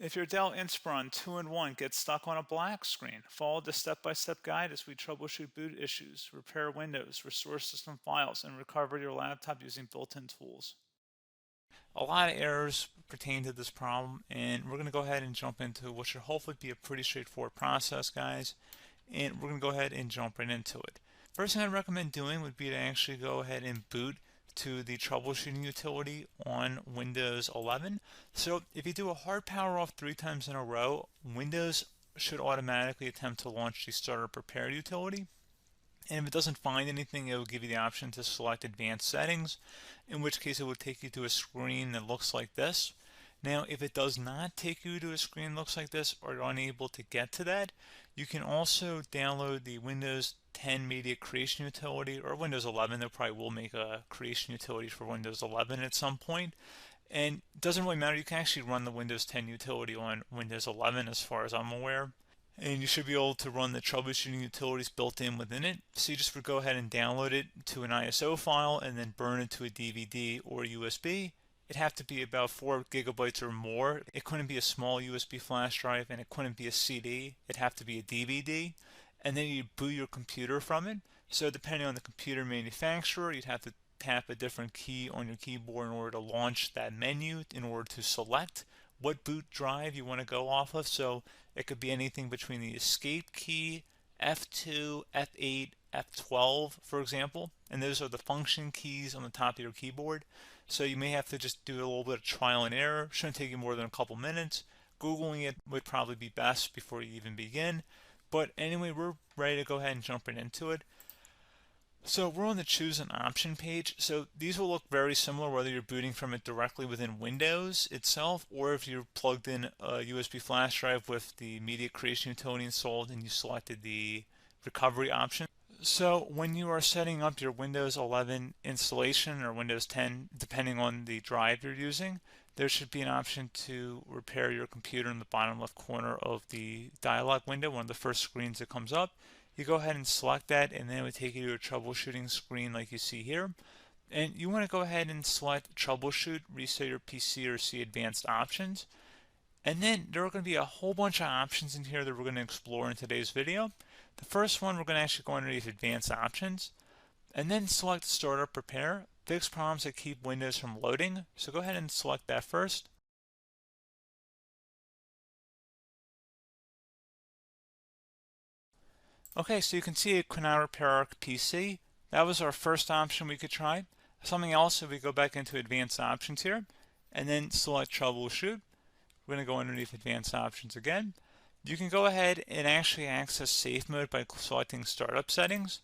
If your Dell Inspiron 2-in-1 gets stuck on a black screen, follow the step-by-step guide as we troubleshoot boot issues, repair Windows, restore system files, and recover your laptop using built-in tools. A lot of errors pertain to this problem, and we're going to go ahead and jump into what should hopefully be a pretty straightforward process, guys. And we're going to go ahead and jump right into it. First thing I'd recommend doing would be to actually go ahead and boot to the troubleshooting utility on Windows 11. So if you do a hard power off 3 times in a row, Windows should automatically attempt to launch the startup prepare utility. And if it doesn't find anything, it will give you the option to select advanced settings, in which case it will take you to a screen that looks like this. Now, if it does not take you to a screen that looks like this, or you're unable to get to that, you can also download the Windows 10 Media Creation Utility, or Windows 11. They probably will make a creation utility for Windows 11 at some point. And it doesn't really matter, you can actually run the Windows 10 utility on Windows 11 as far as I'm aware. And you should be able to run the troubleshooting utilities built in within it. So you just would go ahead and download it to an ISO file and then burn it to a DVD or USB. It'd have to be about 4 gigabytes or more. It couldn't be a small USB flash drive, and it couldn't be a CD. It'd have to be a DVD. And then you'd boot your computer from it. So depending on the computer manufacturer, you'd have to tap a different key on your keyboard in order to launch that menu, in order to select what boot drive you want to go off of. So it could be anything between the escape key, F2, F8, F12, for example. And those are the function keys on the top of your keyboard. So you may have to just do a little bit of trial and error. Shouldn't take you more than a couple minutes. Googling it would probably be best before you even begin. But anyway, we're ready to go ahead and jump right into it. So we're on the choose an option page. So these will look very similar whether you're booting from it directly within Windows itself, or if you're plugged in a USB flash drive with the media creation utility installed and you selected the recovery option. So when you are setting up your Windows 11 installation or Windows 10, depending on the drive you're using, there should be an option to repair your computer in the bottom left corner of the dialog window, one of the first screens that comes up. You go ahead and select that, and then it would take you to a troubleshooting screen like you see here. And you want to go ahead and select troubleshoot, reset your PC, or see advanced options. And then there are going to be a whole bunch of options in here that we're going to explore in today's video. The first one, we're going to actually go underneath advanced options, and then select startup prepare, fix problems that keep Windows from loading. So go ahead and select that first. Okay, so you can see it could now repair our PC. That was our first option we could try. Something else, if we go back into advanced options here, and then select troubleshoot, we're going to go underneath advanced options again. You can go ahead and actually access safe mode by selecting startup settings.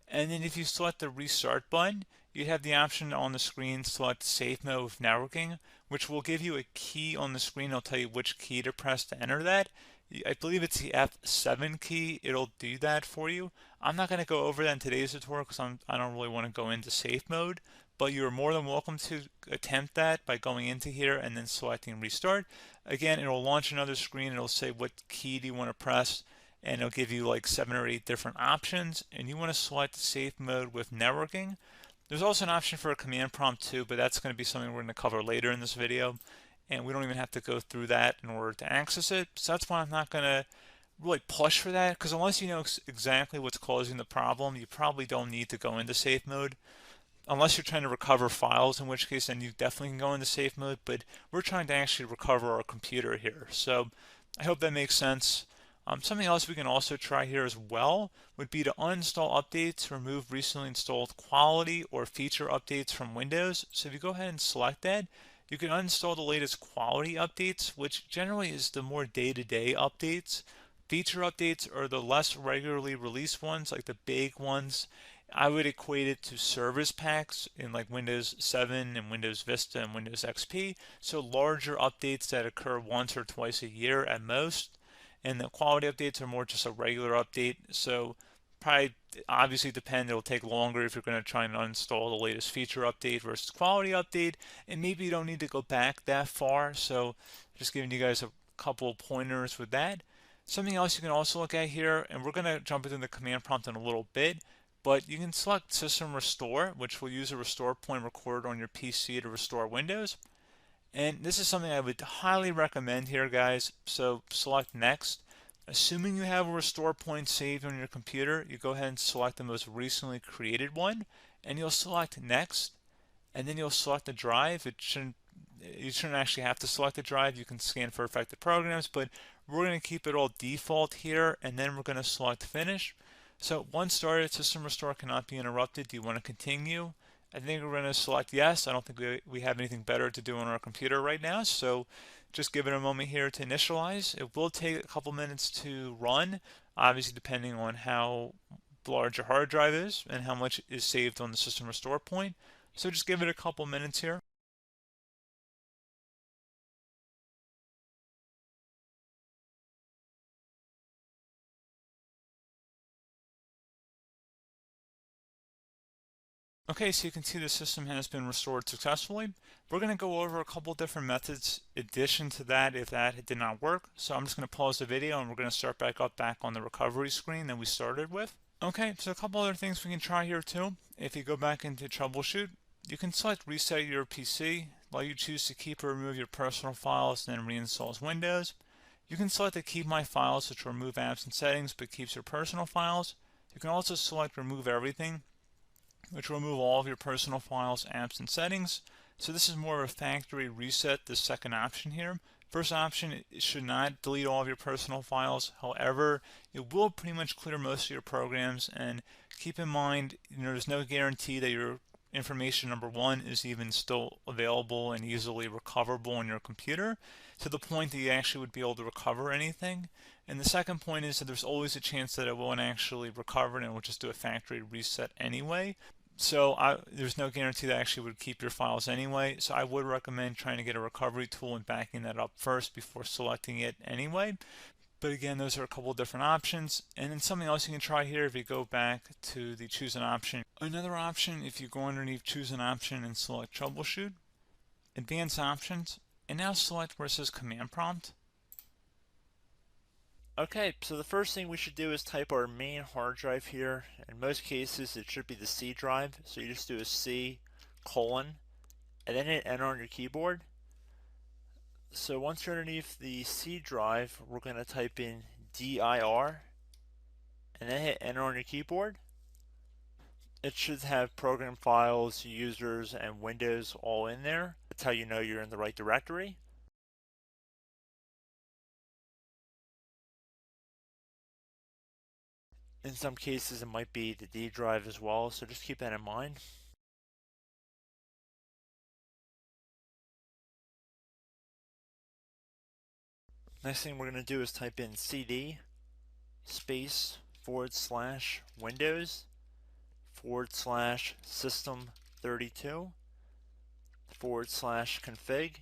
And then if you select the restart button, you have the option on the screen, select safe mode with networking, which will give you a key on the screen. It'll tell you which key to press to enter that. I believe it's the F7 key. It'll do that for you. I'm not going to go over that in today's tutorial because I don't really want to go into safe mode, but you're more than welcome to attempt that by going into here and then selecting restart. Again, it'll launch another screen. It'll say what key do you want to press, and it'll give you like 7 or 8 different options, and you want to select safe mode with networking. There's also an option for a command prompt too, but that's going to be something we're going to cover later in this video, and we don't even have to go through that in order to access it. So that's why I'm not going to really push for that, because unless you know exactly what's causing the problem, you probably don't need to go into safe mode. Unless you're trying to recover files, in which case then you definitely can go into safe mode, but we're trying to actually recover our computer here. So I hope that makes sense. Something else we can also try here as well would be to uninstall updates, remove recently installed quality or feature updates from Windows. So if you go ahead and select that, you can uninstall the latest quality updates, which generally is the more day-to-day updates. Feature updates are the less regularly released ones, like the big ones. I would equate it to service packs in like Windows 7 and Windows Vista and Windows XP. So larger updates that occur once or twice a year at most. And the quality updates are more just a regular update. So probably obviously depend, it'll take longer if you're going to try and uninstall the latest feature update versus quality update. And maybe you don't need to go back that far. So just giving you guys a couple pointers with that. Something else you can also look at here, and we're going to jump into the command prompt in a little bit, but you can select System Restore, which will use a restore point recorded on your PC to restore Windows. And this is something I would highly recommend here, guys. So select next. Assuming you have a restore point saved on your computer, you go ahead and select the most recently created one, and you'll select next, and then you'll select the drive. You shouldn't actually have to select the drive. You can scan for affected programs, but we're going to keep it all default here, and then we're going to select finish. So once started, system restore cannot be interrupted. Do you want to continue? I think we're going to select yes. I don't think we have anything better to do on our computer right now, so just give it a moment here to initialize. It will take a couple minutes to run, obviously depending on how large your hard drive is and how much is saved on the system restore point. So just give it a couple minutes here. Okay, so you can see the system has been restored successfully. We're going to go over a couple different methods in addition to that if that did not work. So I'm just going to pause the video and we're going to start back on the recovery screen that we started with. Okay, so a couple other things we can try here too. If you go back into troubleshoot, you can select reset your PC, let you choose to keep or remove your personal files and then reinstalls Windows. You can select to keep my files, which will remove apps and settings but keeps your personal files. You can also select remove everything, which will remove all of your personal files, apps, and settings. So this is more of a factory reset, the second option here. First option, it should not delete all of your personal files. However, it will pretty much clear most of your programs. And keep in mind, there's no guarantee that your information, number one, is even still available and easily recoverable on your computer to the point that you actually would be able to recover anything. And the second point is that there's always a chance that it won't actually recover and it will just do a factory reset anyway. So there's no guarantee that actually would keep your files anyway. So I would recommend trying to get a recovery tool and backing that up first before selecting it anyway. But again, those are a couple different options. And then something else you can try here if you go back to the choose an option. Another option, if you go underneath choose an option and select troubleshoot, advanced options, and now select where it says command prompt. Okay, so the first thing we should do is type our main hard drive here. In most cases, it should be the C drive. So you just do a C colon and then hit enter on your keyboard. So once you're underneath the C drive, we're going to type in dir and then hit enter on your keyboard. It should have program files, users, and Windows all in there. That's how you know you're in the right directory. In some cases, it might be the D drive as well, so just keep that in mind. Next thing we're going to do is type in cd space / Windows / system 32 / config,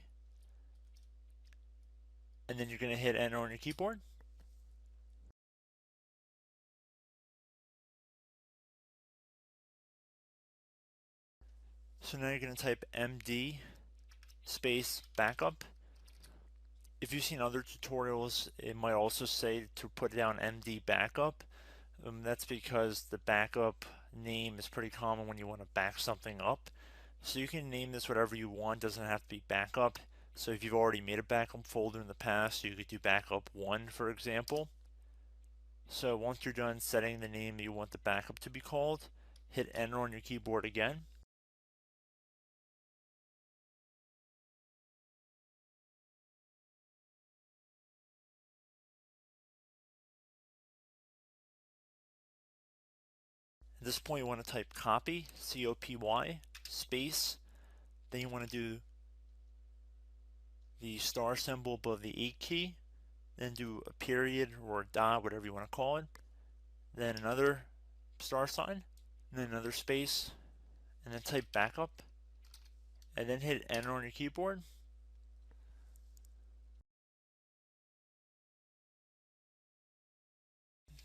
and then you're going to hit enter on your keyboard. So now you're going to type md space backup. If you've seen other tutorials, it might also say to put down md backup. That's because the backup name is pretty common when you want to back something up. So you can name this whatever you want, doesn't have to be backup. So if you've already made a backup folder in the past, you could do backup 1, for example. So once you're done setting the name you want the backup to be called, hit enter on your keyboard again. At this point you want to type copy, C-O-P-Y, space, then you want to do the star symbol above the 8 key, then do a period or a dot, whatever you want to call it, then another star sign, and then another space, and then type backup, and then hit enter on your keyboard.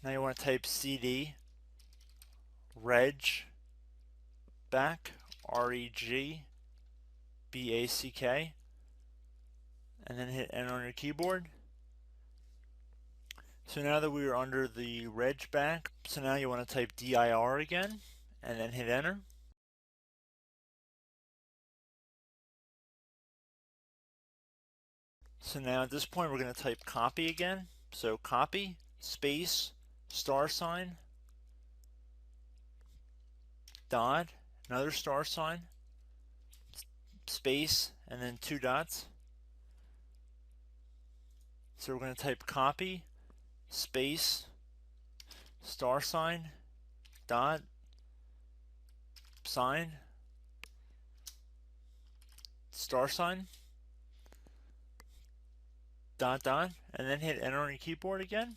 Now you want to type cd reg back, REGBACK, and then hit enter on your keyboard. So now that we are under the reg back, so now you want to type dir again, and then hit enter. So now at this point we're going to type copy again. So copy, space, star sign, dot, another star sign, space, and then 2 dots. So we're going to type copy, space, star sign, dot, sign, star sign, dot, dot, and then hit enter on your keyboard again.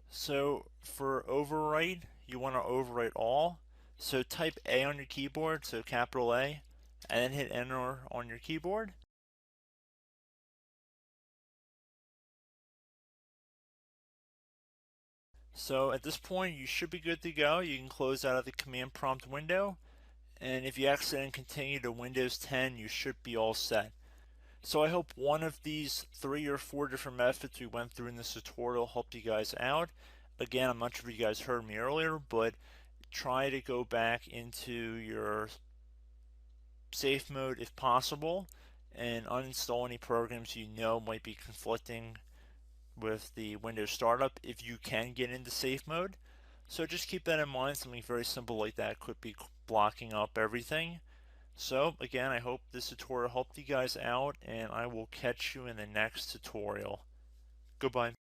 So for overwrite, you want to overwrite all. So type A on your keyboard, so capital A, and then hit enter on your keyboard. So at this point, you should be good to go. You can close out of the command prompt window, and if you accidentally continue to Windows 10, you should be all set. So I hope one of these 3 or 4 different methods we went through in this tutorial helped you guys out. Again, I'm not sure if you guys heard me earlier, but try to go back into your safe mode if possible and uninstall any programs you know might be conflicting with the Windows startup if you can get into safe mode. So just keep that in mind. Something very simple like that could be blocking up everything. So again, I hope this tutorial helped you guys out, and I will catch you in the next tutorial. Goodbye.